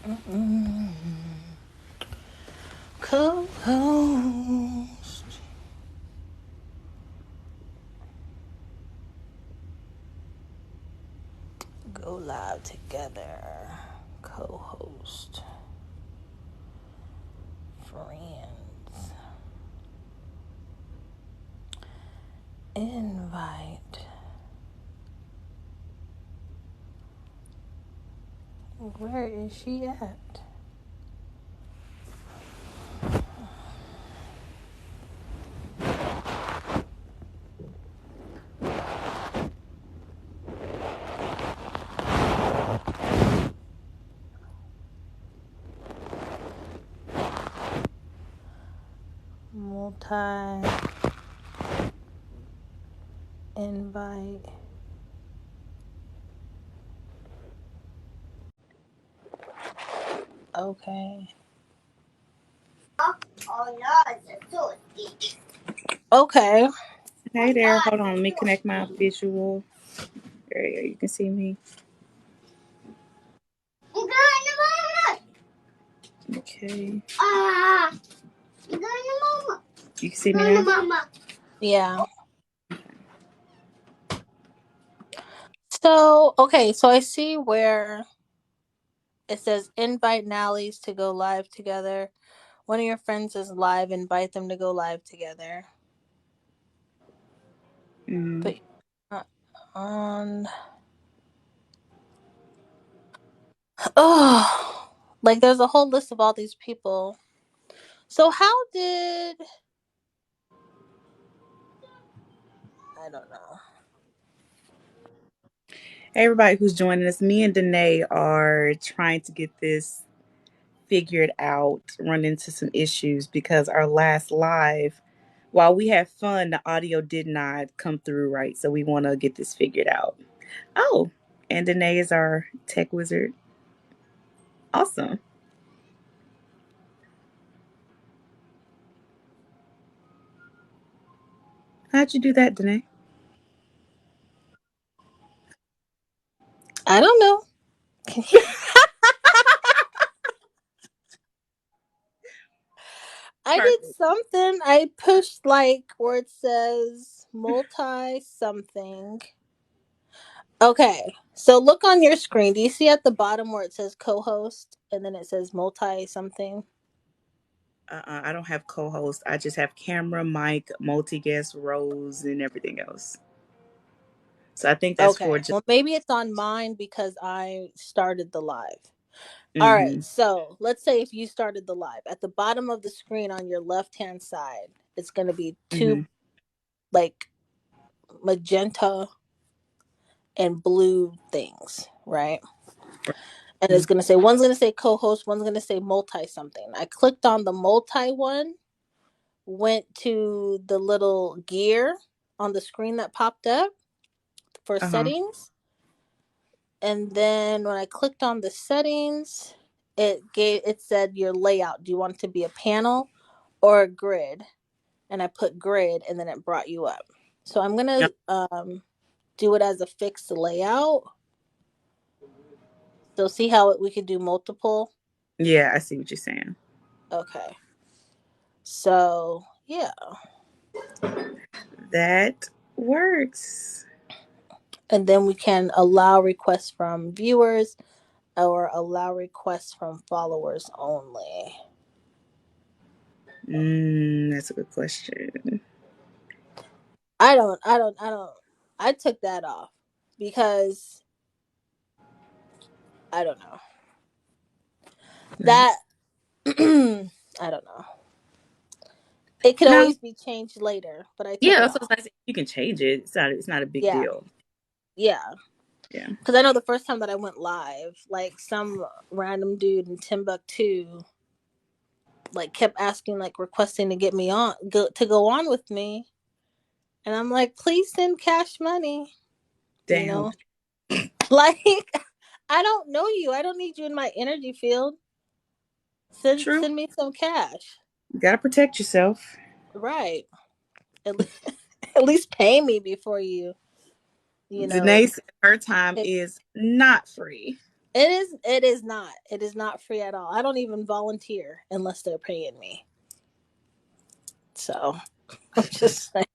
Mm-mm. Co-host. Go live together. Co-host. Friends. Invite. Where is she at? Multi invite. Okay. Okay. Hey there, hold on. Let me connect my visual. There you go. You can see me. Okay. You can see me now? Yeah. So, okay. So I see where it says invite Nallies to go live together. One of your friends is live. Invite them to go live together. Mm. But on. Oh, like there's a whole list of all these people. So how did I don't know. Hey, everybody who's joining us. Me and Danae are trying to get this figured out, run into some issues because our last live, while we had fun, the audio did not come through right. So we want to get this figured out. Oh, and Danae is our tech wizard. Awesome. How'd you do that, Danae? I don't know. I did Perfect. something. I pushed like where it says multi something. Okay. So look on your screen. Do you see at the bottom where it says co-host and then it says multi something? I don't have co-host. I just have camera, mic, multi-guest, roles, and everything else. So I think that's for Okay. just. Well, maybe it's on mine because I started the live. All right. Mm-hmm. So let's say if you started the live at the bottom of the screen on your left hand side, it's going to be Mm-hmm. two like magenta and blue things, right? And it's going to say one's going to say co-host, one's going to say multi something. I clicked on the multi one, went to the little gear on the screen that popped up for Uh-huh. settings, and then when I clicked on the settings, it said your layout. Do you want it to be a panel or a grid? And I put grid, and then it brought you up. So I'm gonna Yep. do it as a fixed layout. So see how we could do multiple. Yeah, I see what you're saying. Okay. So yeah, That works. and then we can allow requests from viewers or allow requests from followers only. That's a good question. I don't. I took that off because I don't know that. Nice. I don't know. It could No, always be changed later, but I took yeah, it that's what off. I was like. You can change it. It's not a big Yeah, deal. yeah. Yeah. Because I know the first time that I went live, like some random dude in Timbuktu, like kept asking, like requesting to get me on, to go on with me, and I'm like, please send cash money. You Damn. know, like I don't know you. I don't need you in my energy field. True. Send me some cash. You gotta protect yourself. Right. At least, at least pay me before you. You know. Danae said her time It, is not free. It is not. It is not free at all. I don't even volunteer unless they're paying me. So I'm just saying,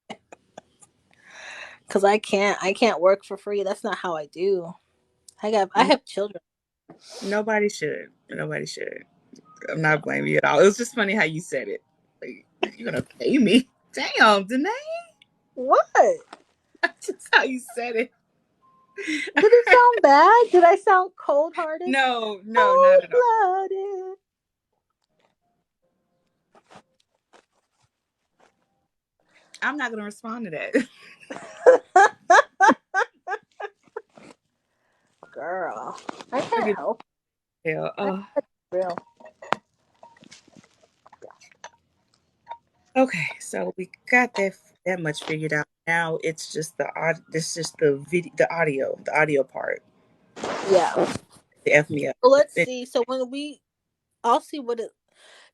because I can't work for free. That's not how I do. I No, have children. nobody should. Nobody should. I'm not blaming you at all. It was just funny how you said it. Like, you're gonna pay me? Damn, Danae. What? That's just how you said it. Did it sound bad? Did I sound cold hearted? No, no, Cold not at all. blooded. I'm not gonna respond to that. Girl, I Look can't at help. hell. I Oh, real. okay. So we got that much figured out. Now it's just It's just the audio part. Yeah. The F me up. Well, let's see. So I'll see what it.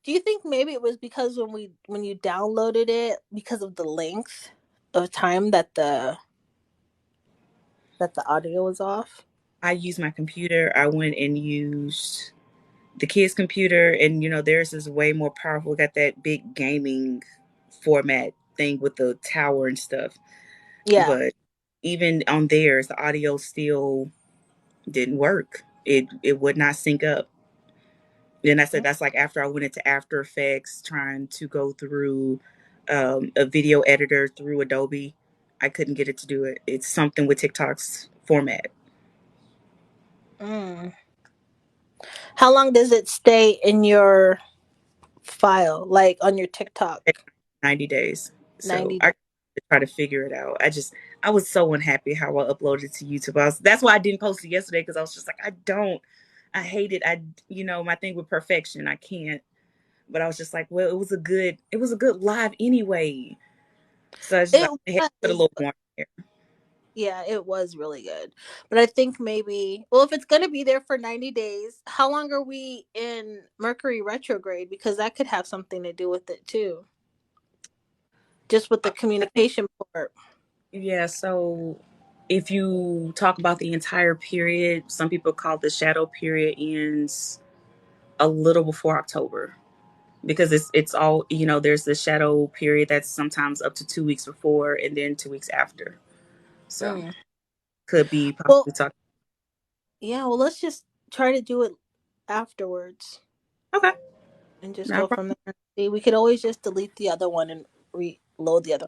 Do you think maybe it was because when you downloaded it because of the length of time that the audio was off? I used my computer. I went and used the kids' computer, and theirs is way more powerful. Got that big gaming format thing with the tower and stuff. Yeah. But even on theirs, the audio still didn't work. It would not sync up. And I said that's like after I went into After Effects trying to go through a video editor through Adobe. I couldn't get it to do it. It's something with TikTok's format. Mm. How long does it stay in your file, like on your TikTok? 90 days. So 90 I days. try to figure it out. I was so unhappy how I uploaded to YouTube. That's why I didn't post it yesterday because I was just like, I hate it. My thing with perfection, I can't. But I was just like, well, it was a good live anyway. So I was just like, It I had to put a was, little but more in yeah, it was really good. But I think maybe, well, if it's going to be there for 90 days, how long are we in Mercury retrograde? Because that could have something to do with it too. Just with the there. communication part. Yeah, so if you talk about the entire period, some people call the shadow period ends a little before October because it's all there's the shadow period that's sometimes up to 2 weeks before and then 2 weeks after. So Mm. could be Well, possibly talking. yeah, well, let's just try to do it afterwards Okay, and just no go problem. from there. See, we could always just delete the other one and reload the other,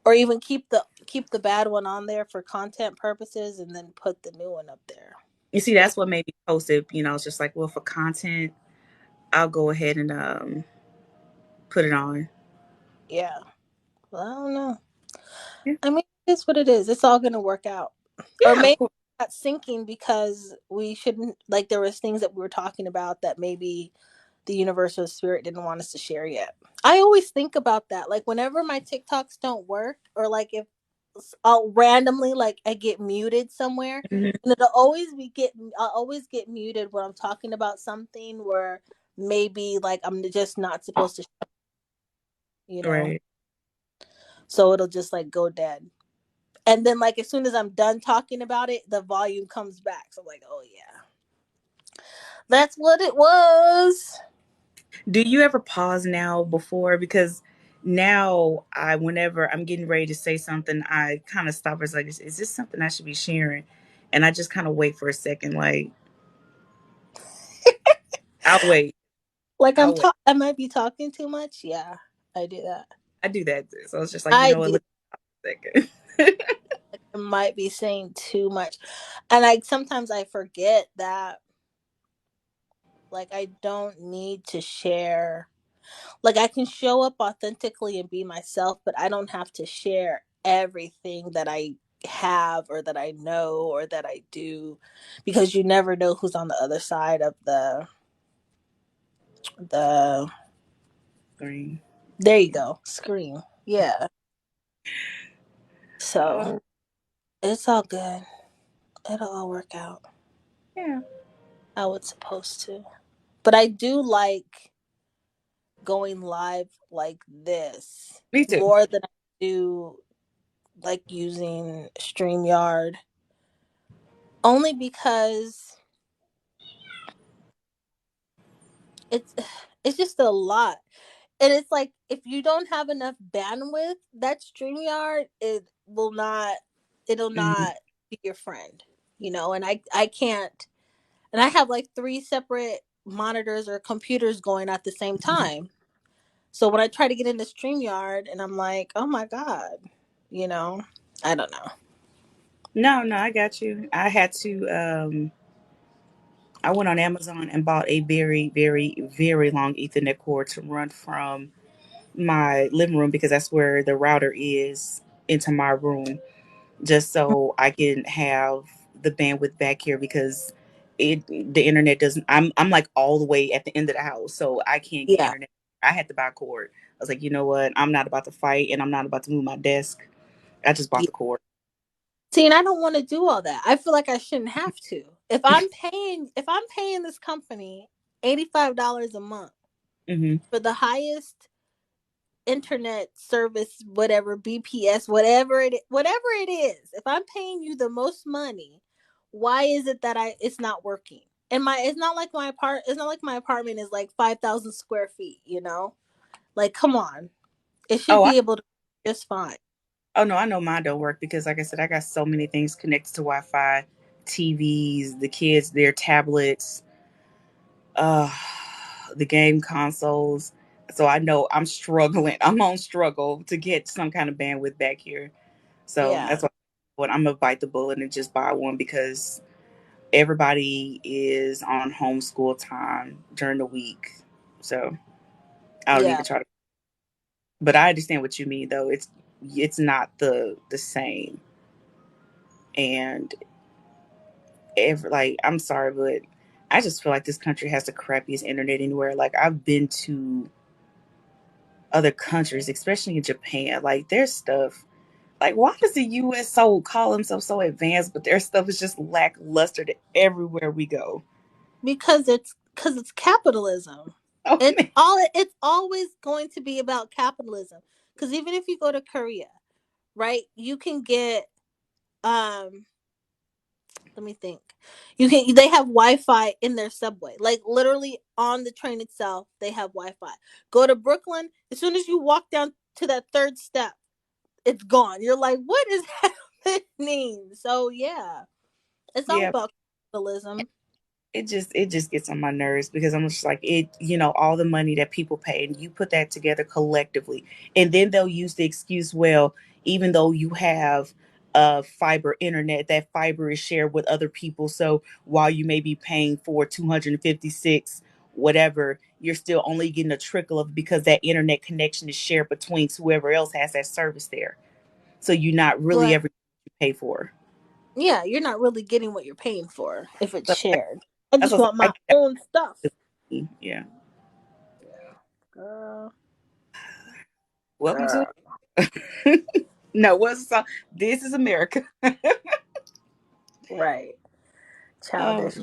or even keep the bad one on there for content purposes, and then put the new one up there. You see, If that's what made me post it. It's just like, well, for content, I'll go ahead and put it on. yeah, well, I don't know. Yeah, I mean, it's what it is. It's all gonna work out, or yeah, of maybe course. not sinking because we shouldn't. Like there was things that we were talking about that maybe the universe or spirit didn't want us to share yet. I always think about that. Like whenever my TikToks don't work, or like if I'll randomly like I get muted somewhere, Mhm. and I'll always get muted when I'm talking about something where maybe like I'm just not supposed to, you know. Right. So it'll just like go dead. And then like as soon as I'm done talking about it, the volume comes back. So I'm like, oh yeah. That's what it was. Do you ever pause now before? Because now whenever I'm getting ready to say something, I kind of stop. It's like, is this something I should be sharing? And I just kind of wait for a second. Like, I'll wait. Like I'll wait. I might be talking too much. Yeah, I do that. I do that. So it's just like, I what? do. Look a second. I might be saying too much. And I sometimes I forget that like I don't need to share. Like I can show up authentically and be myself, but I don't have to share everything that I have or that I know or that I do, because you never know who's on the other side of the Screen. there you go, screen. Yeah. So Oh, it's all good. It'll all work out yeah. how it's supposed to. But I do like going live like this Me too. more than I do like using StreamYard, only because it's it's just a lot. And it's like if you don't have enough bandwidth, that StreamYard it'll Hmm. not be your friend, and I can't, and I have like three separate monitors or computers going at the same time. So when I try to get into StreamYard and I'm like, oh my God, you know, I don't know. No, no, I got you. I had to. I went on Amazon and bought a very, very, very long Ethernet cord to run from my living room because that's where the router is into my room, just so I can have the bandwidth back here because the internet doesn't. I'm like all the way at the end of the house, so I can't get Yeah. internet. I had to buy a cord. I was like, you know what? I'm not about to fight, and I'm not about to move my desk. I just bought Yeah. the cord. See, and I don't want to do all that. I feel like I shouldn't have to. If I'm paying this company $85 a month Hmm. for the highest internet service, whatever BPS, whatever it is, if I'm paying you the most money, why is it that I it's not working? And my it's not like my apartment is like 5,000 square feet, Like, come on. It should Oh, be able to just fine. oh no, I know mine don't work because, like I said, I got so many things connected to Wi-Fi, TVs, the kids, their tablets, uh, the game consoles. So I know I'm struggling. I'm on struggle to get some kind of bandwidth back here. So Yeah. that's why I'm gonna bite the bullet and just buy one because everybody is on homeschool time during the week. So I don't Yeah. even try to. But I understand what you mean, though. It's not the same, and like I'm sorry, but I just feel like this country has the crappiest internet anywhere. Like I've been to other countries, especially in Japan. Like their stuff, like why does the U.S. so call themselves so advanced, but their stuff is just lackluster to everywhere we go. Because it's capitalism. Oh man, It's always going to be about capitalism. Because even if you go to Korea, right, you can get um let me think. They have Wi-Fi in their subway. Like literally on the train itself, they have Wi-Fi. Go to Brooklyn, as soon as you walk down to that third step, it's gone. You're like, what is happening? So yeah, it's all yeah. about capitalism. It just gets on my nerves because I'm just like all the money that people pay and you put that together collectively and then they'll use the excuse, well, even though you have fiber internet, that fiber is shared with other people, so while you may be paying for 256 whatever, you're still only getting a trickle of, because that internet connection is shared between whoever else has that service there, so you're not really But ever pay for. yeah, you're not really getting what you're paying for if it's So shared. I that's just what want I my get own stuff. that. Yeah. Yeah, girl, Welcome to girl. no, what's the song? This is America. Right, Oh, childish.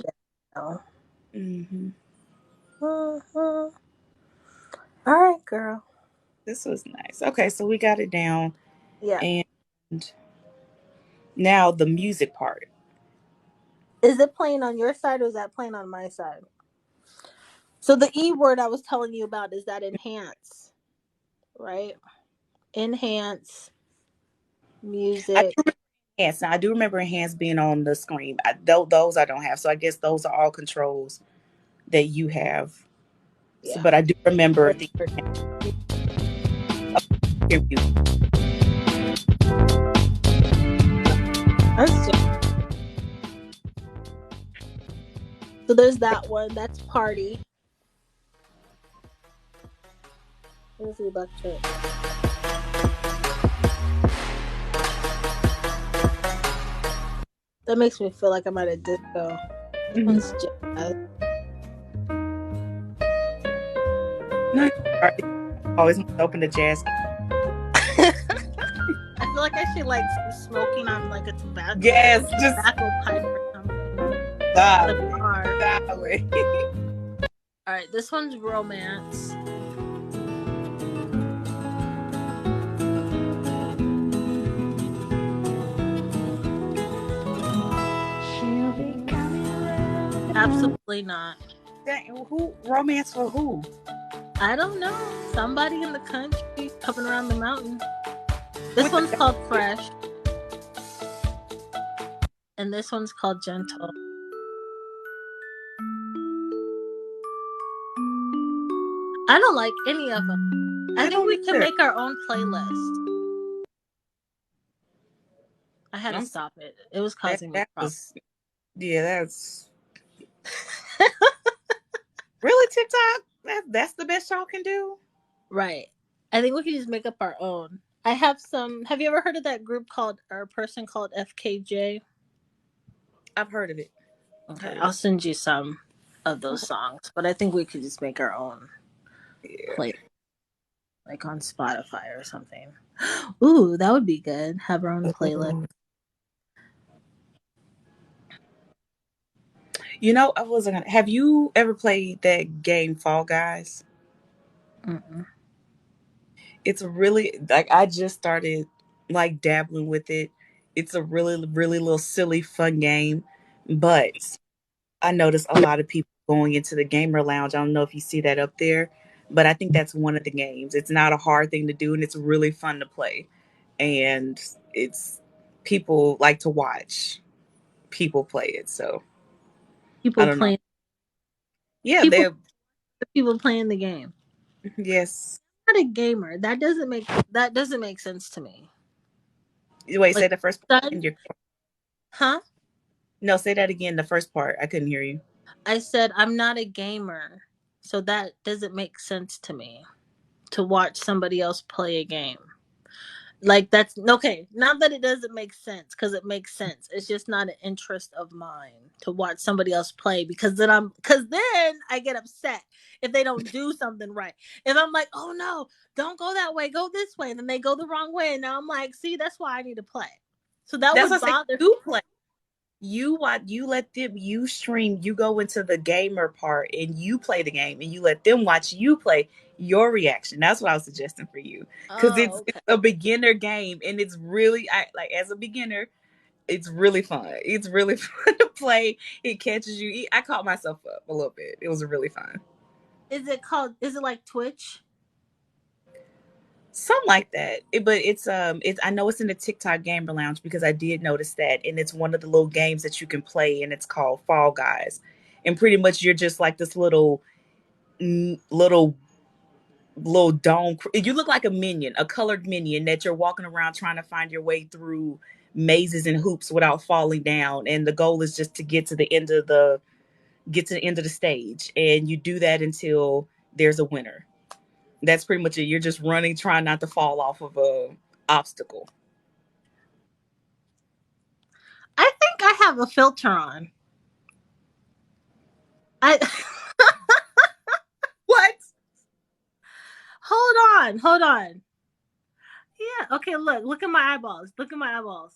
Yeah. hmm. Mhm. All right, girl. This was nice. Okay, so we got it down. Yeah. And now the music part. Is it playing on your side or is that playing on my side? So the E word I was telling you about is that enhance, right? Enhance I do music. remember Enhance. Now, I do remember Enhance being on the screen. Those I don't have. So I guess those are all controls that you have. So, Yeah. but I do remember the That's music. just, so there's that one. That's party. There's the electric. That makes me feel like I'm at a disco. This one's Mhm. jazz. No, always want to open the jazz. I feel like I should like be smoking on like a Yes, just tobacco pipe or something. The golly, bar. golly. All right, this one's romance. She'll be coming around the corner. Absolutely not. Dang, who romance for who? I don't know. Somebody in the country coming around the mountain. This With the one's called Fresh, and this one's called Gentle. I don't like any of them. I I think don't we can either. make our own playlist. I had to I'm stop it. It was that causing me that problems. was yeah, that's really TikTok. That's the best y'all can do. Right. I think we can just make up our own. I have some. Have you ever heard of that group called or person called FKJ? I've heard of it. Okay, Heard of I'll it. send you some of those Okay. songs, but I think we could just make our own Yeah. play, like on Spotify or something. Ooh, that would be good. Have our own playlist. Ooh. You know, I wasn't gonna. Have you ever played that game Fall Guys? Mm-mm. It's really like I just started like dabbling with it. It's a really, really little silly, fun game, but I noticed a lot of people going into the gamer lounge. I don't know if you see that up there, but I think that's one of the games. It's not a hard thing to do, and it's really fun to play. And it's people like to watch people play it. So I People don't know. playing Yeah, people they're people playing the game. yes. I'm not a gamer. That doesn't make sense to me. Wait, Like say the first part son, again. huh? No, say that again. The first part. I couldn't hear you. I said I'm not a gamer, so that doesn't make sense to me to watch somebody else play a game. Like that's okay. Not that it doesn't make sense, because it makes sense. It's just not an interest of mine to watch somebody else play, because then I get upset if they don't do something right. If I'm like, oh no, don't go that way, go this way, and then they go the wrong way, and now I'm like, see, that's why I need to play. So that That's would what I say. bother. You play. You watch. You let them. You stream. You go into the gamer part and you play the game, and you let them watch you play your reaction. That's what I was suggesting for you because Oh, it's okay. a beginner game and it's really I like as a beginner. It's really fun. It's really fun to play. It catches you. I caught myself up a little bit. It was really fun. Is it like Twitch? Something like that. But it's I know it's in the TikTok Gamer Lounge because I did notice that, and it's one of the little games that you can play, and it's called Fall Guys. And pretty much you're just like this little dome. You look like a minion, a colored minion that you're walking around trying to find your way through mazes and hoops without falling down. And the goal is just to get to the end of the stage, and you do that until there's a winner. That's pretty much it. You're just running, trying not to fall off of a obstacle. I think I have a filter on. I What? hold on. Yeah. Okay. Look at my eyeballs. Look at my eyeballs.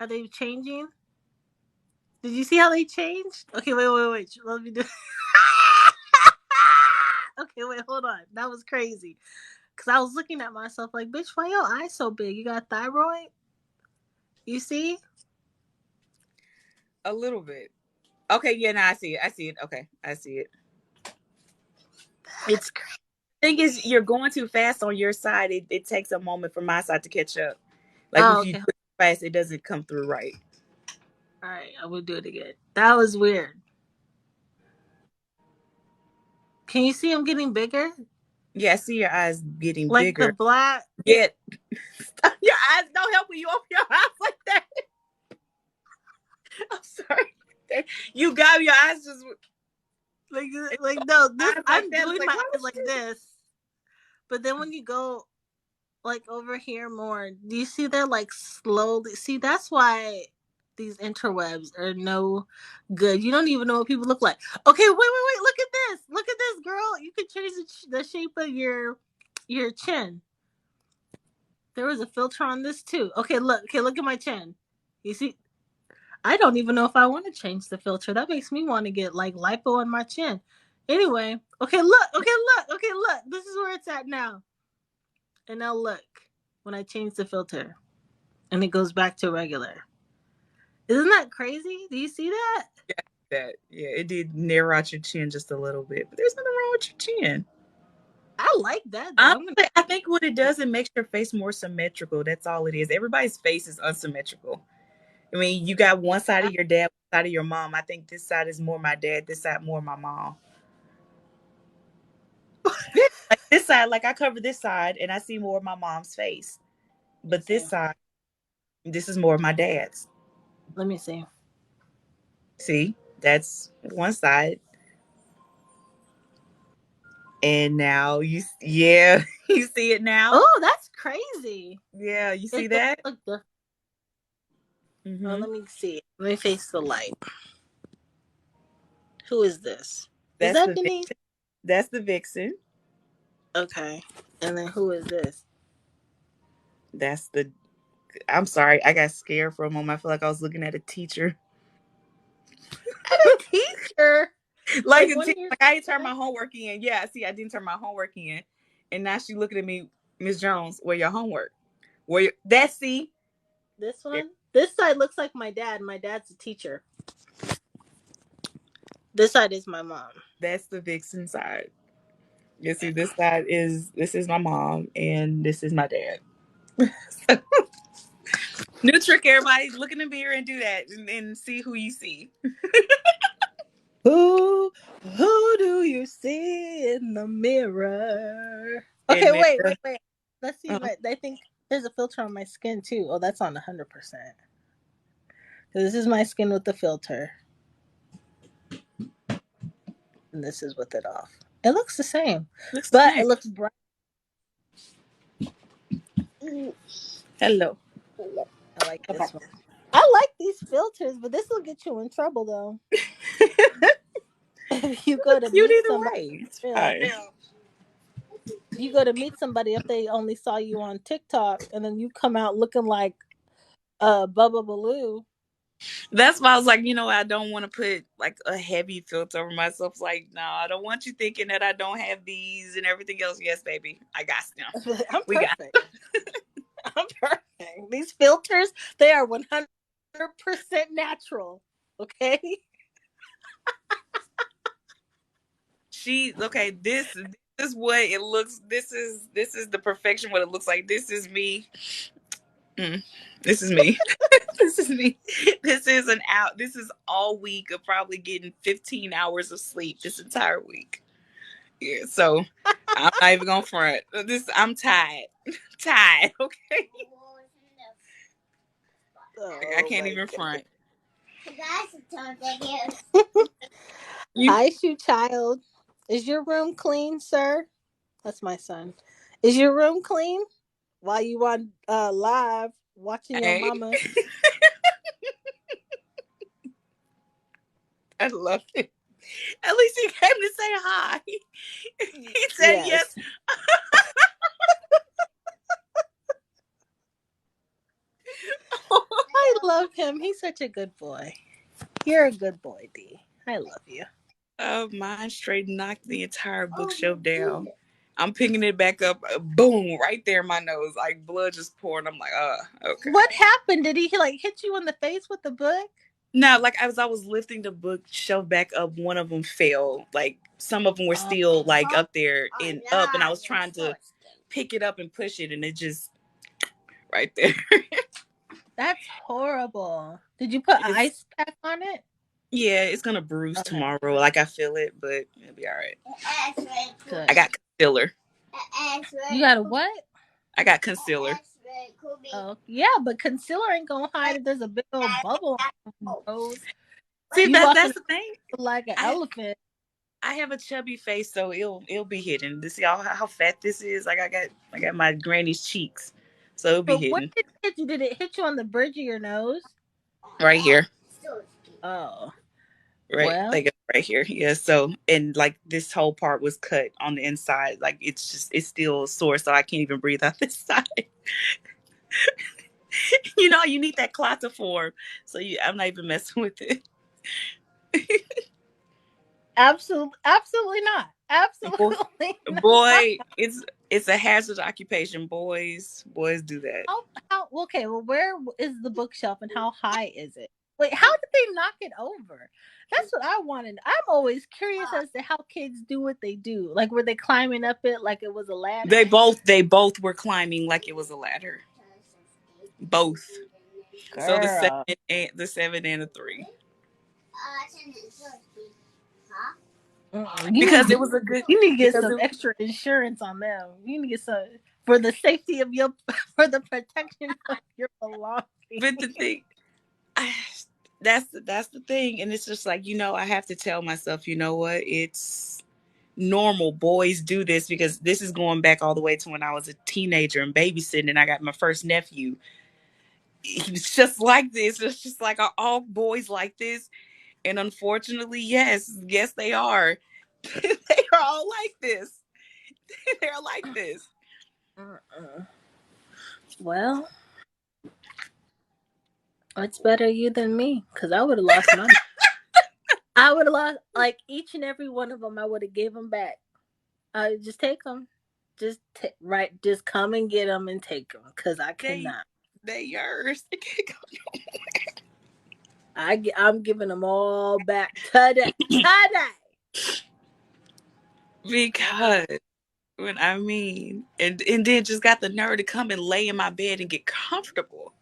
Are they changing? Did you see how they changed? Okay. Wait. Let me do. Okay. Wait. Hold on. That was crazy. Cause I was looking at myself like, bitch, why your eyes so big? You got thyroid? You see? A little bit. Okay, yeah, now I see it. I see it. Okay, I see it. That's It's crazy. thing is you're going too fast on your side. It takes a moment for my side to catch up. Like Oh, if you do okay. it fast, it doesn't come through right. All right. I will do it again. That was weird. Can you see I'm getting bigger? Yeah, I see your eyes getting Like the bigger. black. Yet your eyes don't help when you open your eyes like that. I'm sorry. You got your eyes just Like, and you like open no, this your eyes like I'm that. It's doing like, my why eyes was like she this. But then when you go like over here more, do you see they're like slowly? See, that's why these interwebs are no good. You don't even know what people look like. Okay, wait. Look at this. Look at this, girl. You can change the shape of your chin. There was a filter on this too. Okay, look. Okay, look at my chin. You see, I don't even know if I want to change the filter. That makes me want to get like lipo on my chin. Anyway, okay, look. Okay, look. This is where it's at now. And now look when I change the filter and it goes back to regular. Isn't that crazy? Do you see that? that. Yeah, it did narrow out your chin just a little bit, but there's nothing wrong with your chin. I like that though. I'm gonna. Honestly, I think what it does, it makes your face more symmetrical. That's all it is. Everybody's face is unsymmetrical. I mean, you got one side of your dad, one side of your mom. I think this side is more my dad, this side more my mom. Like this side, like I cover this side and I see more of my mom's face. But this side, this is more of my dad's. Let me see. See, that's one side. And now yeah, you see it now? Oh, that's crazy. Yeah, you see It does that? look different. Oh, Mm-hmm. let me see. Let me face the light. Who is this? Is That's that the Denise? vixen. That's the vixen. Okay. And then who is this? That's the. I'm sorry, I got scared for a moment. I feel like I was looking at a teacher. And a teacher. Like Like a one of teacher, your like I didn't turn my students? homework in. Yeah, see, I didn't turn my homework in, and now she looking at me, Miss Jones. Where your homework? Where you, that see? This There, one? This side looks like my dad. My dad's a teacher. This side is my mom. that's the vixen side. You see, this is my mom, and this is my dad. New trick, everybody. Look in the mirror and do that, and see who you see. Who do you see in the mirror? Okay, And wait. Let's see. uh, I think there's a filter on my skin too. Oh, that's on 100%. This is my skin with the filter, and this is with it off. It looks the same, looks the but it same. looks bright. Hello. I like Okay. this one. I like these filters, but this will get you in trouble though. If you go to Cute meet either somebody, way. It's yeah. fine. You go to meet somebody if they only saw you on TikTok, and then you come out looking like Bubba Baloo. That's why I was like, I don't want to put like a heavy filter over myself. Like, no, I don't want you thinking that I don't have these and everything else. Yes, baby, I got them. I'm We got. perfect. I'm perfect. These filters, they are 100% natural. Okay. She okay. This is what it looks. This is the perfection. What it looks like. This is me. Mm, this is me. This is me. This is an out. This is all week of probably getting 15 hours of sleep this entire week. Yeah, so I'm not even gonna front. I'm tired. Tired, okay? Like, I Oh can't my even god. front. You Hi, shoe child. Is your room clean, sir? That's my son. Is your room clean? While you on live watching your hey, mama. I love it. At least he came to say hi. He said yes. Yes. I love him. He's such a good boy. You're a good boy, D. I love you. Oh, mine straight knocked the entire bookshelf down. I'm picking it back up, boom, right there in my nose, like blood just pouring. I'm like, okay. What happened? Did he like hit you in the face with the book? No, like as I was lifting the bookshelf back up, one of them fell. Like some of them were still like up there and up, and I was trying to pick it up and push it, and it just right there. That's horrible. Did you put an It's ice pack on it? yeah, it's gonna bruise Okay, tomorrow. Like I feel it, but it'll be all right. good. I got concealer. You got a what? I got concealer. Oh, yeah, but concealer ain't gonna hide if there's a big old bubble on your nose. See, You walking that's the thing. like an I elephant. I have a chubby face, so it'll be hidden. To see how fat this is, like I got my granny's cheeks, so it'll be But what hidden did it hit you? Did it hit you on the bridge of your nose? right here, Oh, right well, like right here. Yeah. So and like this whole part was cut on the inside. Like it's still sore, so I can't even breathe out this side. You need that clot to form. So I'm not even messing with it. absolutely not. Boy, Absolutely not. boy, it's a hazardous occupation. Boys do that. How okay, well where is the bookshelf and how high is it? Wait, how did they knock it over? That's what I wanted. I'm always curious as to how kids do what they do. Like, were they climbing up it like it was a ladder? They both were climbing like it was a ladder. Both. So Girl. the 7 and the 3. Mm-mm. You need to Because get it was a good you need to get because some it extra insurance on them. You need to get some for the safety of your for the protection of your belongings. but the thing I, that's the thing, and it's just like, I have to tell myself, you know what, it's normal. Boys do this because this is going back all the way to when I was a teenager and babysitting, and I got my first nephew. He's just like this. It's just like, are all boys like this? And unfortunately, yes, they are. They are all like this. They're like this. Mm-mm. Well, it's better you than me because I would have lost my. I would have lost like each and every one of them. I would have gave them back. I just take them. Right. Just come and get them and take them because I They cannot. they yours. I'm giving them all back today. Today. Because and then just got the nerve to come and lay in my bed and get comfortable.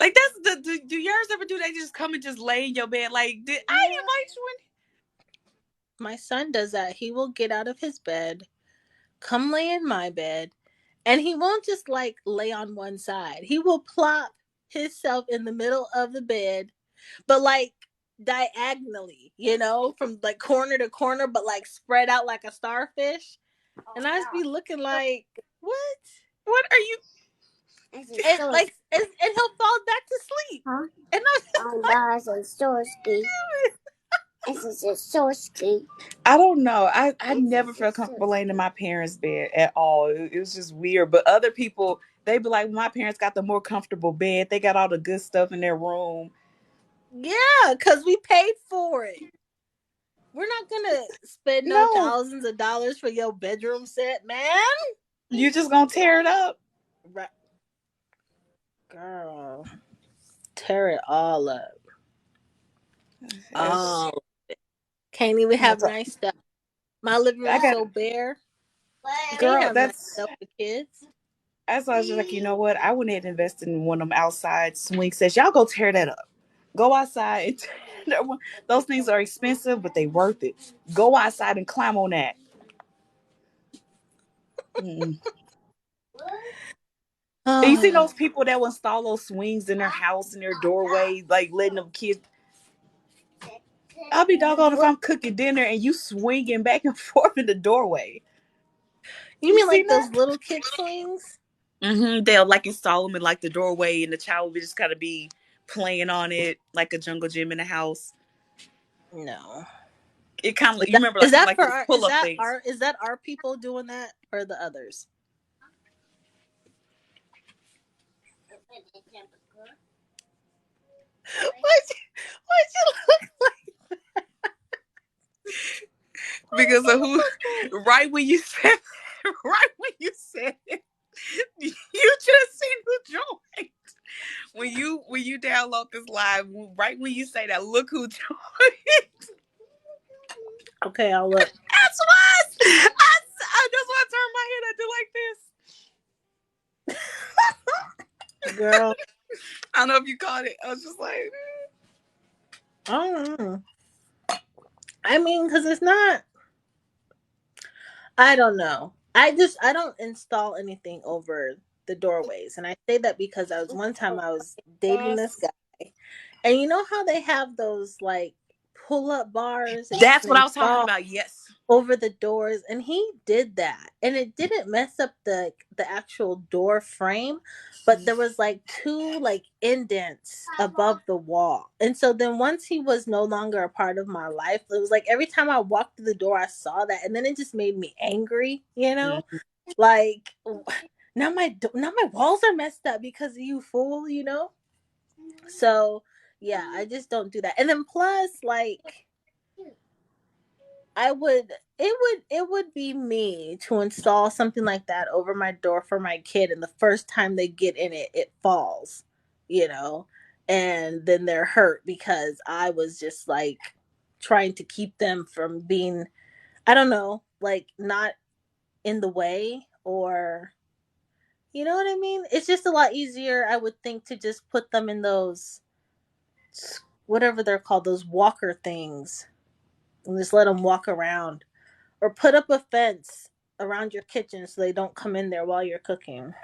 Like, that's do yours ever do that? Just come and just lay in your bed? Like, did I Yeah. invite you in? My son does that. He will get out of his bed, come lay in my bed, and he won't just like lay on one side. He will plop himself in the middle of the bed, but like diagonally, from like corner to corner, but like spread out like a starfish. And I just be looking like, what? What are you? And like, and he'll fall back to sleep. Huh? And I'm just like, I don't know. I never felt comfortable laying in my parents' bed at all. It was just weird. But other people, they be like, my parents got the more comfortable bed. They got all the good stuff in their room. yeah, because we paid for it. We're not gonna spend no No, thousands of dollars for your bedroom set, man. you just gonna tear it up. Right. Girl, tear it all up. It's, Oh, can't even have that's a- nice stuff. My living I room's got so bare. Can't girl. have nice stuff for kids. That's why I was just like, you know what? I wouldn't invest in one of them outside swing sets. Y'all go tear that up. Go outside and tear that one. Those things are expensive, but they worth it. Go outside and climb on that. Mm. And you see Oh, those people that will install those swings in their house, in their doorway, like letting them kids. I'll be doggone if I'm cooking dinner and you swinging back and forth in the doorway. you You mean see like those that? little kid swings? They'll like install them in like the doorway, and the child will just kind of be playing on it like a jungle gym in the house. No. It kind of Is you that remember is like kind of that like for those our pull up things. is that our people doing that or the others? Why'd you look Because of who? like Right when you said, right when you said it, you just seen who joined. When you download this live, right when you say that, look who joined. Okay, I'll look. That's why I just want to turn my head. I do like this. Girl, I don't know if you caught it. I was just like, I don't know. I mean, because it's not. I don't know. I don't install anything over the doorways, and I say that because one time I was dating this guy, and you know how they have those like pull up bars that you that's can what I was talking install about. Yes. over the doors, and he did that, and it didn't mess up the actual door frame, but there was like two like indents above the wall. And so then once he was no longer a part of my life, it was like every time I walked through the door I saw that, and then it just made me angry, like now my walls are messed up because of you, fool. So yeah, I just don't do that. And then plus, like, it would be me to install something like that over my door for my kid, and the first time they get in it, it falls, you know. and then they're hurt because I was just like trying to keep them from being, I don't know, like not in the way, or you know what I mean? It's just a lot easier, I would think, to just put them in those, whatever they're called, those walker things, and just let them walk around, or put up a fence around your kitchen so they don't come in there while you're cooking.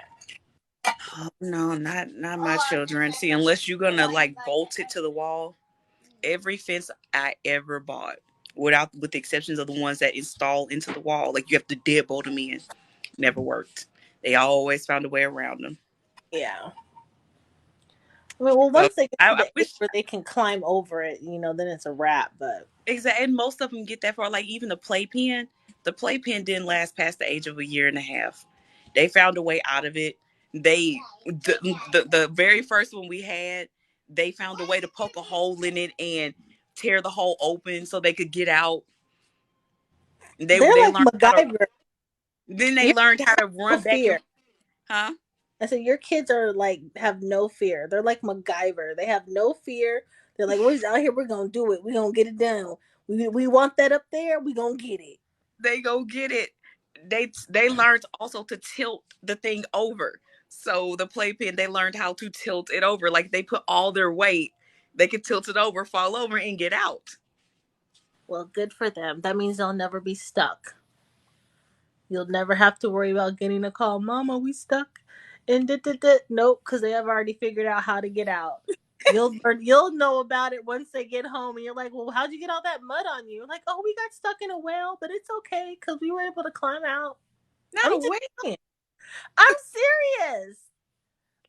Oh, no, not my children. See, unless you're gonna like bolt it to the wall, every fence I ever bought, with the exceptions of the ones that install into the wall, like you have to deadbolt them in, never worked. They always found a way around them. Yeah. I mean, well, So once they get to I the age wish. where they can climb over it, then it's a wrap. But Exactly, and most of them get that far. Like even the playpen, didn't last past the age of a year and a half. They found a way out of it. The very first one we had, they found a way to poke a hole in it and tear the hole open so they could get out. they're They like learned how to. MacGyver. Then they You learned how to have run no back and. fear. Huh? I said your kids are like have no fear. They're like MacGyver. They have no fear. They're like, we're just out here. We're gonna do it. We're gonna get it done. We want that up there. We gonna get it. They go get it. They learned also to tilt the thing over. So the playpen, they learned how to tilt it over. Like they put all their weight, they could tilt it over, fall over, and get out. Well, good for them. That means they'll never be stuck. You'll never have to worry about getting a call. Mama, we stuck. And nope, because they have already figured out how to get out. You'll know about it once they get home, and you're like, well, how'd you get all that mud on you? Like, oh, we got stuck in a well, but it's okay because we were able to climb out. Not I'm a just way. saying. I'm serious.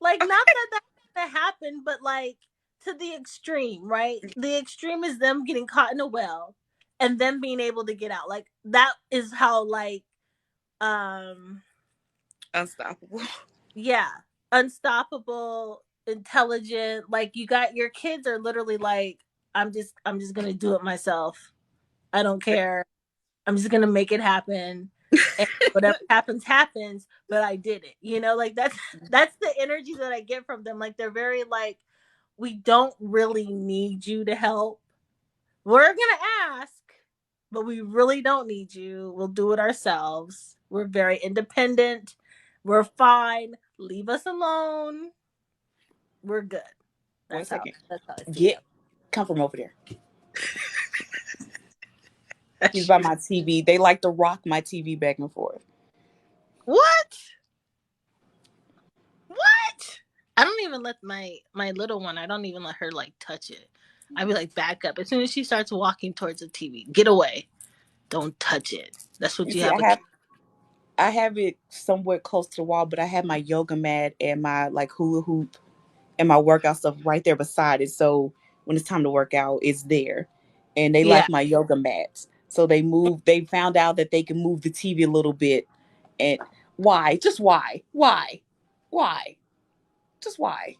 Like, not that that's gonna happen, but like to the extreme, right? The extreme is them getting caught in a well and them being able to get out. Like that is how like um Unstoppable. yeah, unstoppable, intelligent. Like you got your kids are literally like, I'm just gonna do it myself. I don't care. I'm just gonna make it happen. And whatever happens, happens, but I did it. Like that's the energy that I get from them. Like they're very like, we don't really need you to help. We're gonna ask, but we really don't need you. We'll do it ourselves. We're very independent. We're fine. Leave us alone. We're good. One That's how second. that's how I see Get them. come from over there. He's by my TV. They like to rock my TV back and forth. What? What? I don't even let my little one. I don't even let her like touch it. I be like, back up as soon as she starts walking towards the TV. Get away! Don't touch it. That's what You you see, have a kid. I have it somewhere close to the wall, but I have my yoga mat and my like hula hoop and my workout stuff right there beside it. So when it's time to work out, it's there. And they Yeah. like my yoga mats. So they found out that they can move the TV a little bit. And why? Just why? Why? Why? Just why?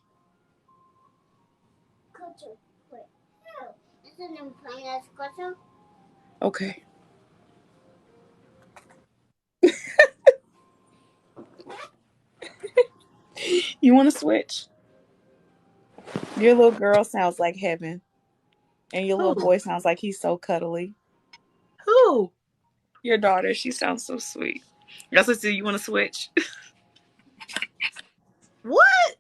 Okay. You want to switch? Your little girl sounds like heaven. And your little Who? boy sounds like he's so cuddly. Who? Your daughter, she sounds so sweet. That's what you want to switch. What?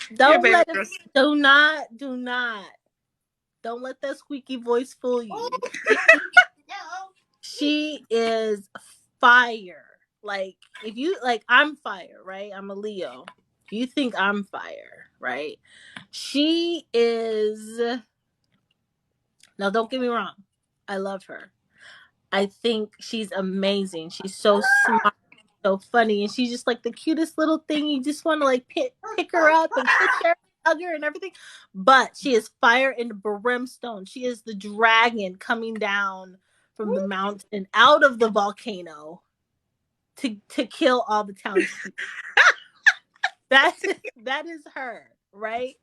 Your Don't baby let it. girl. Do not. Don't let that squeaky voice fool you. She is fire. Like if you like, I'm fire, right? I'm a Leo. If you think I'm fire, right? She is. Now, don't get me wrong. I love her. I think she's amazing. She's so smart, so funny, and she's just like the cutest little thing. You just want to like pick her up and kiss her, hug her, and everything. But she is fire and brimstone. She is the dragon coming down from the mountain out of the volcano to kill all the townspeople. That that is her, right?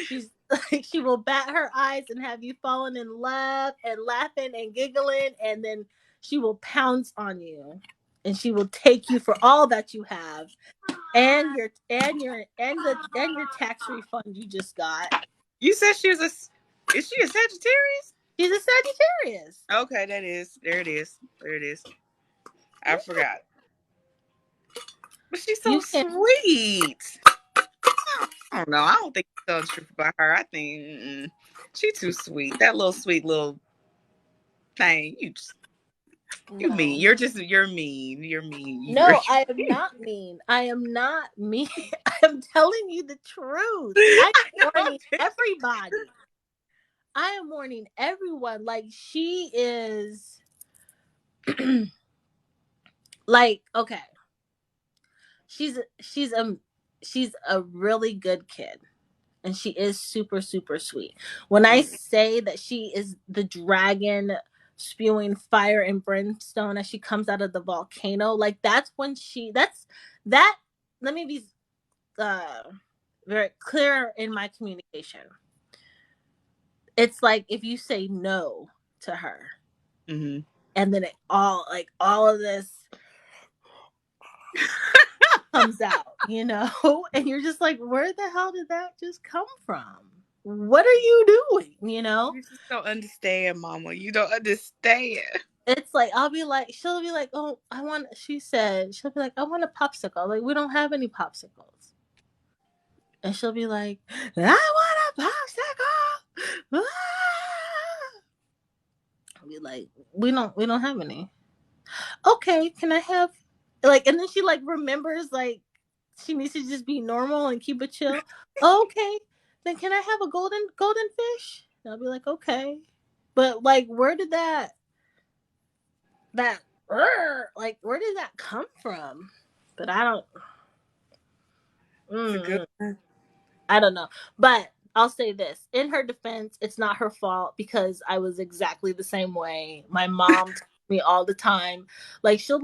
She's like, she will bat her eyes and have you falling in love and laughing and giggling, and then she will pounce on you. and she will take you for all that you have, and your tax refund you just got. You said she was a. Is she a Sagittarius? She's a Sagittarius. Okay, that is. There it is. There it is. I forgot. But she's so You can sweet. I don't know. I don't think you tell the truth about her. I think she too sweet. That little sweet little thing. You mean. no. You're mean. You're mean. No, I am not mean. I am not mean. I am telling you the truth. I I'm know. warning everybody. I am warning everyone. Like she is like okay. She's a really good kid. And she is super, super sweet. When I say that she is the dragon spewing fire and brimstone as she comes out of the volcano, like that let me be uh very clear in my communication. It's like if you say no to her Mm-hmm. and then all of this comes out, and you're just like, where the hell did that just come from? What are you doing? You just don't understand, Mama. You don't understand. It's like she'll be like, oh, she'll be like, I want a popsicle. Like, we don't have any popsicles. And she'll be like, I want a popsicle. Ah! I'll be like, we don't have any. Okay, can I have and then she like remembers like she needs to just be normal and keep it chill. Okay, then can I have a golden fish? And I'll be like, okay. But like where did that like where did that come from? But I don't It's a good mm, one. I don't know. But I'll say this, in her defense, it's not her fault because I was exactly the same way. My mom told me all the time, like she'll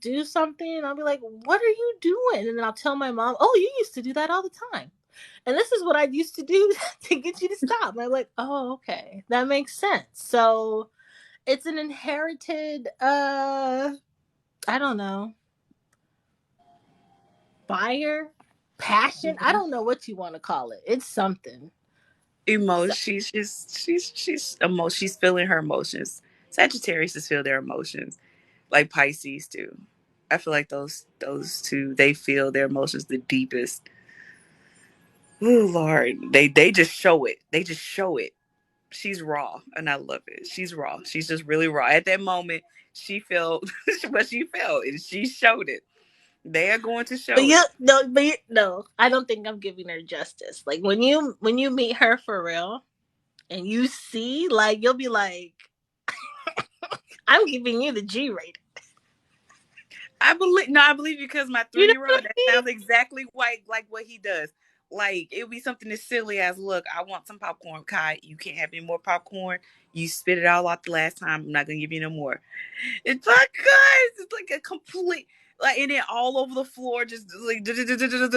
do something and I'll be like, what are you doing? And then I'll tell my mom, oh, you used to do that all the time, and this is what I used to do to get you to stop. And I'm like, oh, okay, that makes sense. So it's an inherited I don't know, fire, passion. I Mhm. don't know what you want to call it. It's something. Emotion. So, She's feeling her emotions. Sagittarius just feel their emotions, like Pisces do. I feel like those two, they feel their emotions the deepest. Oh Lord, they just show it. They just show it. She's raw, and I love it. She's raw. She's just really raw. At that moment, she felt what she felt, and she showed it. They are going to but show it. no, I don't think I'm giving her justice. Like when you meet her for real, and you see, like you'll be like, I'm giving you the G rating. I believe no, I believe you because my You know 3 year what old, that I mean? sounds exactly like what he does. Like it would be something as silly as, "Look, I want some popcorn. Kai, you can't have any more popcorn. You spit it all out the last time. I'm not gonna give you no more." It's like guys, it's like a complete and then all over the floor, just like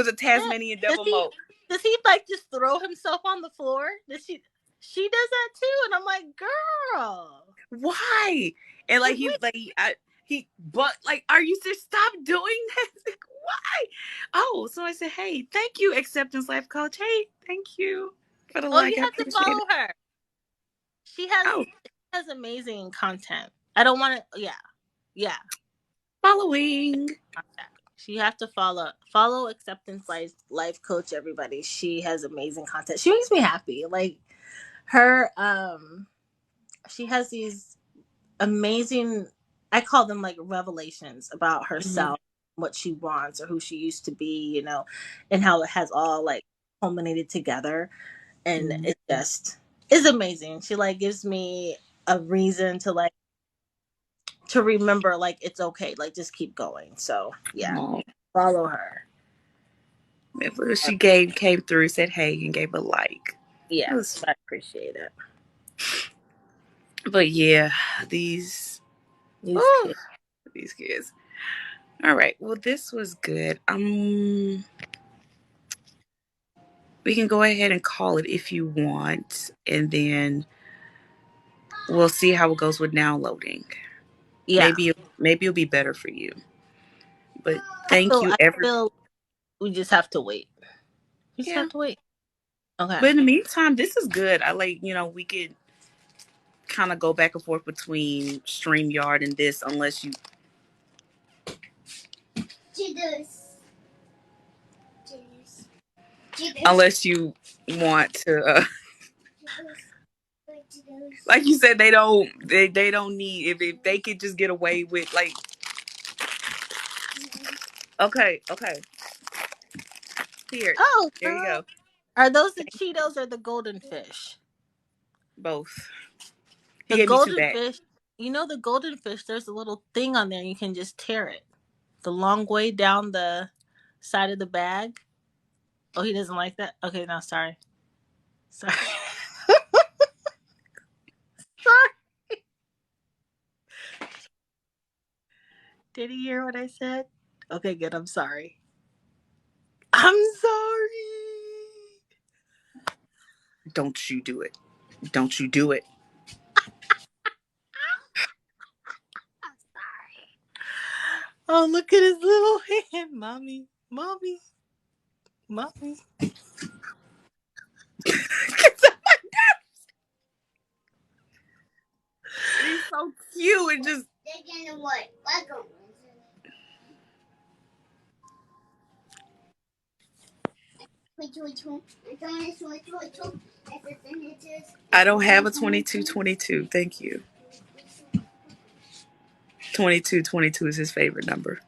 Yeah. Tasmanian Does devil he mode. does he like just throw himself on the floor? Does she does that too? And I'm like, girl, Why? And like like wait, but like, are you serious? Stop doing that. Like, why? Oh, so I said, hey, thank you, acceptance life coach. Hey, thank you for the oh, you like. I have to appreciate it. follow her. She has Oh, she has amazing content. I don't want to. Yeah, yeah. following. Contact. So you have to follow acceptance life coach. Everybody, she has amazing content. She makes me happy. Like her, she has these amazing. I call them like revelations about Mhm. herself, what she wants, or who she used to be. And how it has all like culminated together, and Mhm. it just is amazing. She like gives me a reason to remember like it's okay, like just keep going. So yeah, Oh, follow her. she came through, said hey, and gave a like. That Yes, was, I appreciate it. but yeah, these. These Oh, kids. these kids. All right. Well, this was good. We can go ahead and call it if you want, and then we'll see how it goes with downloading. Yeah. Maybe it'll be better for you. But thank you I ever. feel we just have to wait. We just Yeah. have to wait. Okay. But in the meantime, this is good. I like, we could kind of go back and forth between StreamYard and this unless you want to like you said they don't need if they could just get away with like okay. Here. Oh, There you go. are those the Cheetos or the golden fish? Both. He The gave me two golden back. fish, the golden fish, there's a little thing on there. You can just tear it the long way down the side of the bag. Oh, he doesn't like that? Okay, no, sorry. Sorry. Sorry. Did he hear what I said? Okay, good. I'm sorry. I'm sorry. Don't you do it. Don't you do it. I'm sorry. Oh, look at his little hand. Mommy. Mommy. Mommy. He's so cute and just I don't have a 2222. Thank you. 2222 is his favorite number.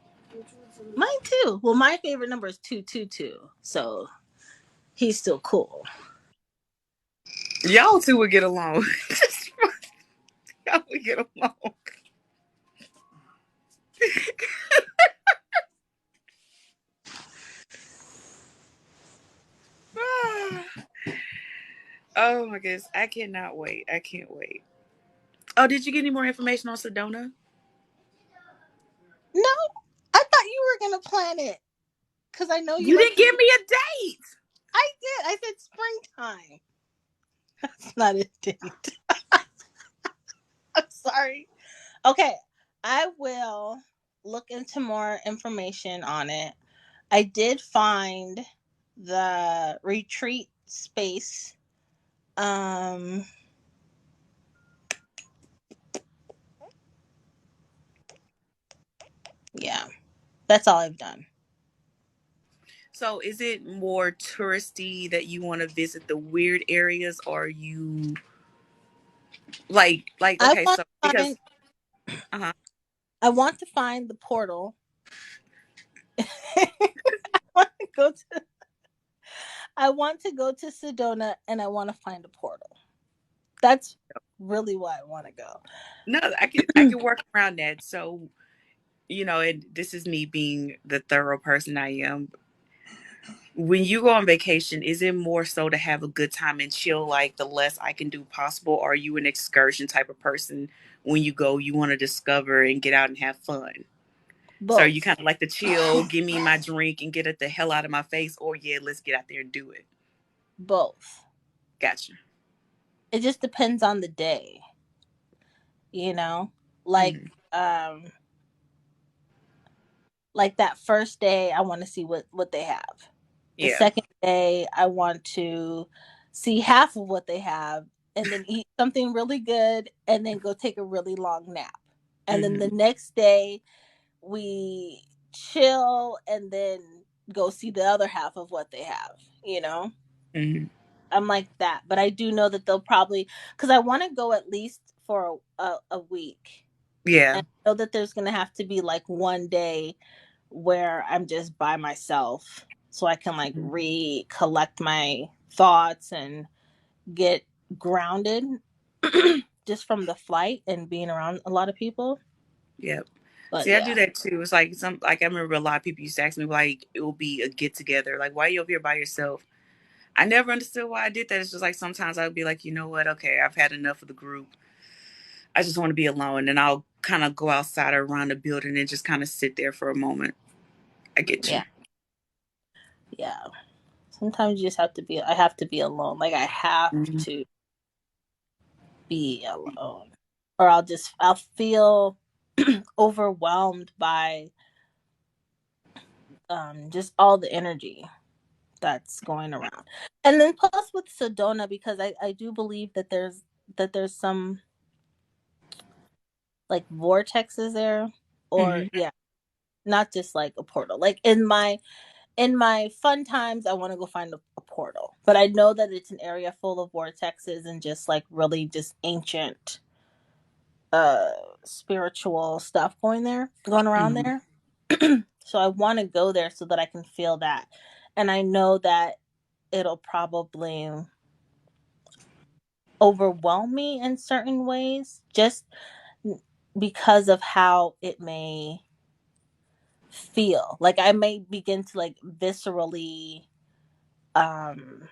Mine too. Well, my favorite number is 222. So he's still cool. Y'all two would get along. Y'all would get along. Oh my goodness. I cannot wait. I can't wait. Oh, did you get any more information on Sedona? No, I thought you were going to plan it because I know you You like didn't to give do. me a date. I did. I said springtime. That's not a date. I'm sorry. Okay, I will look into more information on it. I did find the retreat space. Um, yeah, that's all I've done. So is it more touristy that you want to visit the weird areas, or you like I okay, want so to find. because uh-huh. I want to find the portal. I want to go to. I want to go to Sedona, and I want to find a portal. That's really why I want to No, I can work around that. So, and this is me being the thorough person I am. When you go on vacation, is it more so to have a good time and chill, like the less I can do possible? Or are you an excursion type of person when you go, you want to discover and get out and have fun? So are you both. kind of like the chill, give me my drink and get it the hell out of my face, or yeah, let's get out there and do it? Both. Gotcha. It just depends on the day, you know? Like Hmm. um like that first day I want to see what they have. The Yeah. second day I want to see half of what they have and then eat something really good and then go take a really long nap. And then the Hmm. next day we chill and then go see the other half of what they have, you know? Hmm. I'm like that, but I do know that they'll probably because I want to go at least for a week, Yeah. and I know that there's gonna have to be like one day where I'm just by myself, so I can like Mhm. recollect my thoughts and get grounded, just from the flight and being around a lot of people. Yep. But See, I do yeah, that too. It's like I remember a lot of people used to ask me like it will be a get together. Like, why are you over here by yourself? I never understood why I did that. It's just like sometimes I would be like, you know what? Okay, I've had enough of the group. I just want to be alone, and I'll kind of go outside or around the building and just kind of sit there for a moment. I get yeah, you. yeah. Sometimes you just have to be. I have to be alone. Like I have Mhm. to be alone, or I'll feel. overwhelmed by just all the energy that's going around. And then plus with Sedona, because I do believe that there's some like vortexes there, or Mm-hmm. yeah, not just like a portal. Like in my fun times, I want to go find a portal, but I know that it's an area full of vortexes and just like really just ancient uh spiritual stuff going around Mm-hmm. there. So I want to go there so that I can feel that. And I know that it'll probably overwhelm me in certain ways, just because of how it may feel. Like I may begin to like viscerally, um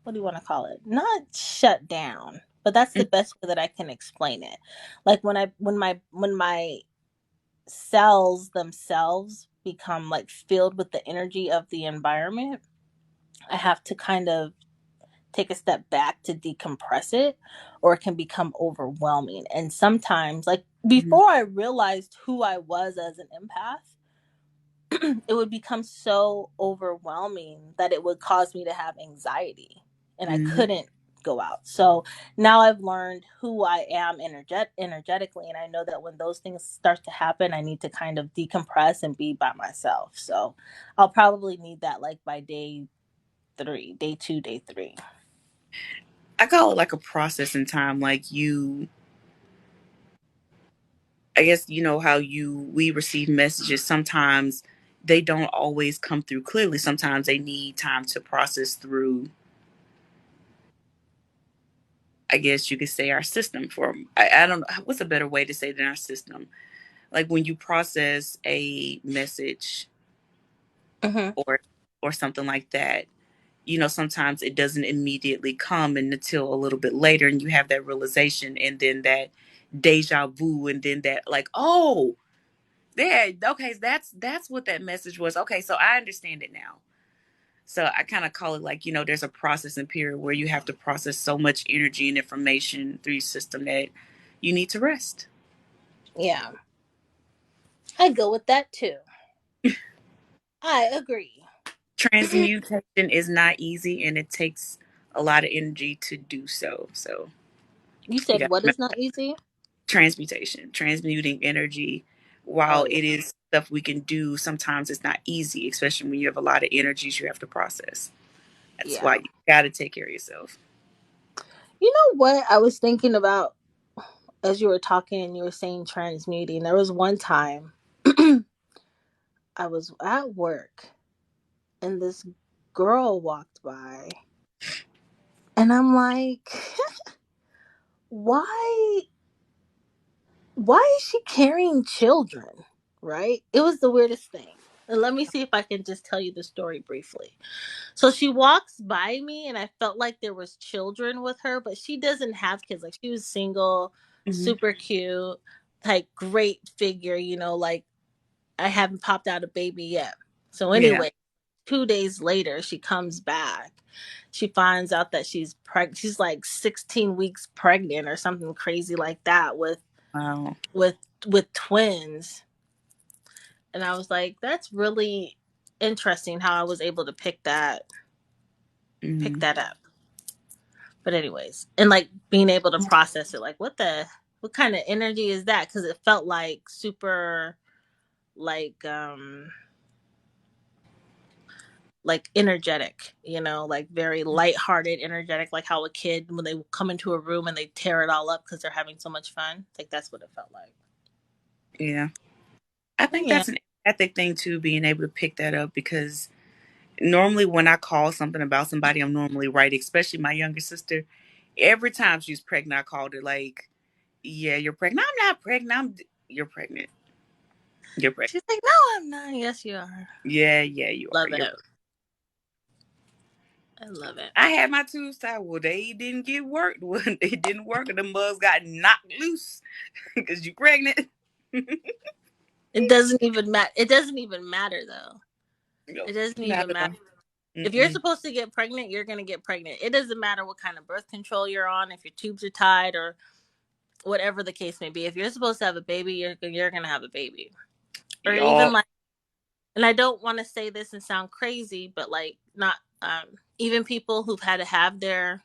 what do you want to call it, not shut down, but that's the best way that I can explain it. Like when my cells themselves become like filled with the energy of the environment, I have to kind of take a step back to decompress it, or it can become overwhelming. And sometimes, like Mm-hmm. before I realized who I was as an empath, it would become so overwhelming that it would cause me to have anxiety and I Mm-hmm. couldn't go out. So now I've learned who I am energetically, and I know that when those things start to happen, I need to kind of decompress and be by myself. So I'll probably need that like by day 2, day 3. I call it like a processing time. Like you, I guess you know how we receive messages. Sometimes they don't always come through clearly. Sometimes they need time to process through. I guess you could say our system for. I don't know what's a better way to say than our system. Like when you process a message Mm-hmm. or something like that, sometimes it doesn't immediately come until a little bit later, and you have that realization, and then that deja vu, and then that like, oh, there, okay, that's what that message was. Okay, so I understand it now. So I kind of call it like, there's a processing period where you have to process so much energy and information through your system that you need to rest. Yeah, I go with that too. I agree. Transmutation is not easy, and it takes a lot of energy to do so. So You you said got what is not easy? transmutation, transmuting energy. Oh While yeah. it is stuff we can do, sometimes it's not easy, especially when you have a lot of energies you have to process. That's Yeah. why you got to take care of yourself. You know what I was thinking about as you were talking and you were saying transmuting? There was one time I was at work and this girl walked by, and I'm like, why why is she carrying children? Right? It was the weirdest thing. And let me see if I can just tell you the story briefly. So she walks by me and I felt like there was children with her, but she doesn't have kids. Like she was single, Hmm. super cute, like great figure, like I haven't popped out a baby yet. So Yeah. anyway, 2 days later she comes back. She finds out that she's pregnant. She's like 16 weeks pregnant or something crazy like that Wow. with with twins. And I was like, that's really interesting how I was able to pick Hmm. that up. But anyways, and like being able to process it, like what kind of energy is that? Because it felt like super, like like energetic, like very lighthearted, energetic, like how a kid when they come into a room and they tear it all up because they're having so much fun. Like that's what it felt like. Yeah. I think Yeah. that's an ethic thing too, being able to pick that up, because normally when I call something about somebody, I'm normally right, especially my younger sister. Every time she's pregnant, I called her like, yeah, you're pregnant. I'm not pregnant. You're pregnant. You're pregnant. She's like, no, I'm not. Yes, you are. Yeah, yeah, you are. Love You're it. pregnant. I love it. I had my tubes tied. Well, they didn't get worked. Well, they didn't work, and the bugs got knocked loose because you pregnant. It doesn't even matter. It doesn't even matter though. No, It doesn't not even at matter. all. If you're Mm-mm. supposed to get pregnant, you're gonna get pregnant. It doesn't matter what kind of birth control you're on, if your tubes are tied or whatever the case may be. If you're supposed to have a baby, you're gonna have a baby, or even Y'all. like, and I don't want to say this and sound crazy, but like not even people who've had to have their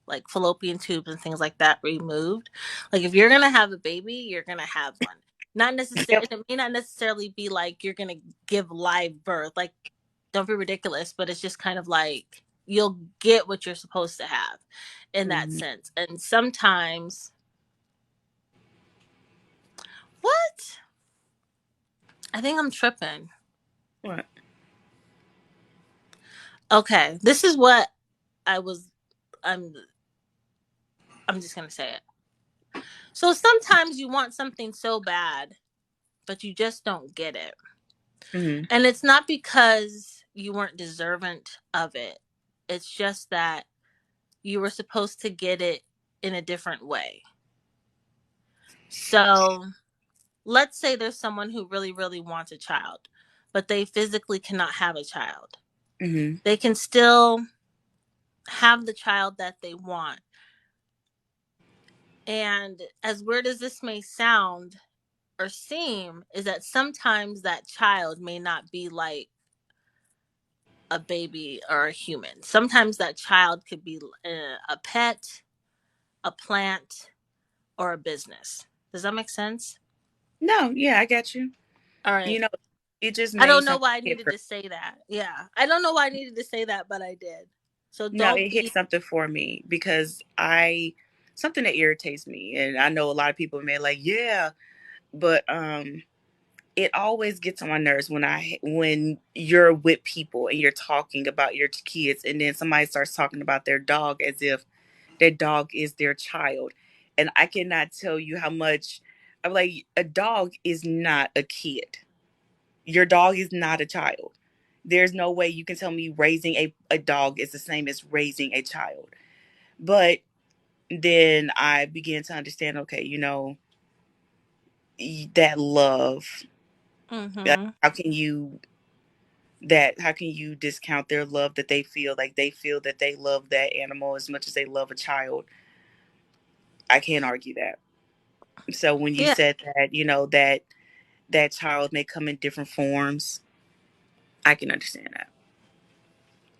like fallopian tubes and things like that removed. Like if you're gonna have a baby, you're gonna have one. Not necessarily. Yep. It may not necessarily be like you're gonna give live birth. Like, don't be ridiculous, but it's just kind of like you'll get what you're supposed to have in that Mhm. sense. And sometimes, what? I think I'm tripping. What? Okay, this is what I was. I'm. I'm just gonna say it. So sometimes you want something so bad, but you just don't get it. Mm-hmm. And it's not because you weren't deserving of it. It's just that you were supposed to get it in a different way. So let's say there's someone who really, really wants a child, but they physically cannot have a child. Mm-hmm. They can still have the child that they want. And as weird as this may sound or seem, is that sometimes that child may not be like a baby or a human. Sometimes that child could be a pet, a plant, or a business. Does that make sense? No, yeah, I got you. All You right. know, it just I made don't know something why I hit needed for to say that. Yeah. I don't know why I needed to say that, but I did. So no, don't it hit be. something for me because I something that irritates me, and I know a lot of people may like, yeah, but it always gets on my nerves when you're with people and you're talking about your kids, and then somebody starts talking about their dog as if their dog is their child, and I cannot tell you how much I'm like, a dog is not a kid. Your dog is not a child. There's no way you can tell me raising a dog is the same as raising a child. But then I began to understand, okay, that love, Mm-hmm. how can you how can you discount their love that they feel, like they feel that they love that animal as much as they love a child? I can't argue that. So when you Yeah. said that, that child may come in different forms, I can understand that.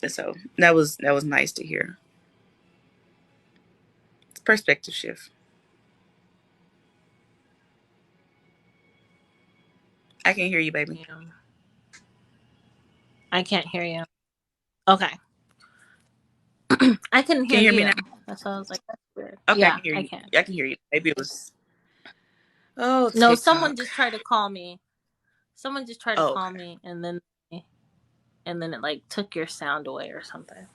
And so that was nice to hear. Perspective shift. I can hear you, baby. Yeah. I can't hear you. Okay. I couldn't Can hear you hear me you. now? That's why I was like, that's weird. Okay, I Yeah, can hear I you. can. I can hear you. Maybe it was No, someone TikTok. just tried to call me. Someone just tried to Oh, call okay. me, and then it like took your sound away or something.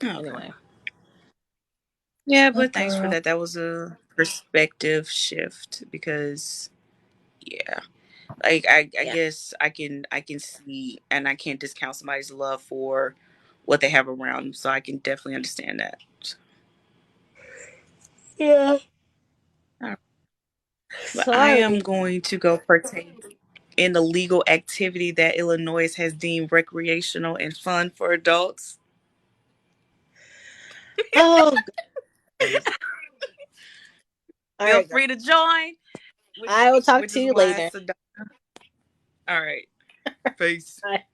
Oh, okay. Anyway. Yeah, but thanks for Uh-huh. that. That was a perspective shift because yeah. Like I Yeah. guess I can see, and I can't discount somebody's love for what they have around them, so I can definitely understand that. Yeah. All right. But I am Sorry. going to go partake in the legal activity that Illinois has deemed recreational and fun for adults. Oh, goodness. All Feel right, girl. free to join, which I will talk which to is you why later. it's all right. Peace. Bye.